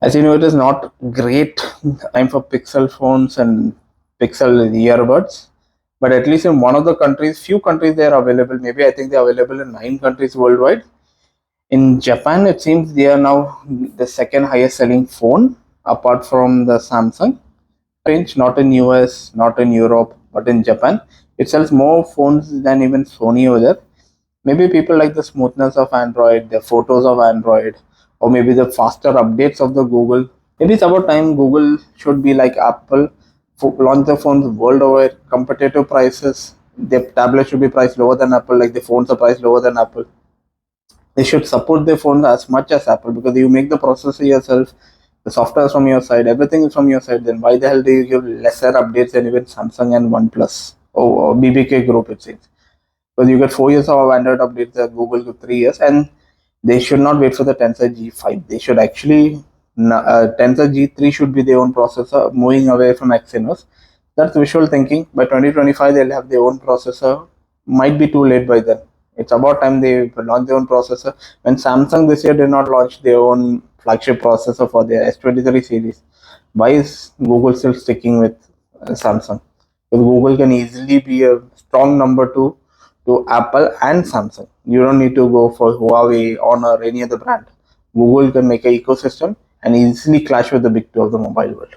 As you know, it is not great time for Pixel phones and Pixel earbuds, but at least in one of the countries, few countries they are available. Maybe I think they are available in 9 countries worldwide. In Japan, it seems they are now the second highest selling phone apart from the Samsung range, not in US, not in Europe, but in Japan. It sells more phones than even Sony over there. Maybe people like the smoothness of Android, the photos of Android, or maybe the faster updates of the Google. Maybe it's about time Google should be like Apple, launch the phones world over, competitive prices. The tablet should be priced lower than Apple, like the phones are priced lower than Apple. They should support their phones as much as Apple because you make the processor yourself, the software is from your side, everything is from your side. Then why the hell do you give lesser updates than even Samsung and OnePlus or BBK Group? It seems because you get 4 years of Android updates, Google give 3 years, and they should not wait for the Tensor G5. They should actually Tensor G3 should be their own processor, moving away from Exynos. That's visual thinking. By 2025, they'll have their own processor. Might be too late by then. It's about time they launch their own processor. When Samsung this year did not launch their own flagship processor for their S23 series, why is Google still sticking with Samsung? Because Google can easily be a strong number two to Apple and Samsung. You don't need to go for Huawei, Honor, any other brand. Google can make an ecosystem and easily clash with the big two of the mobile world.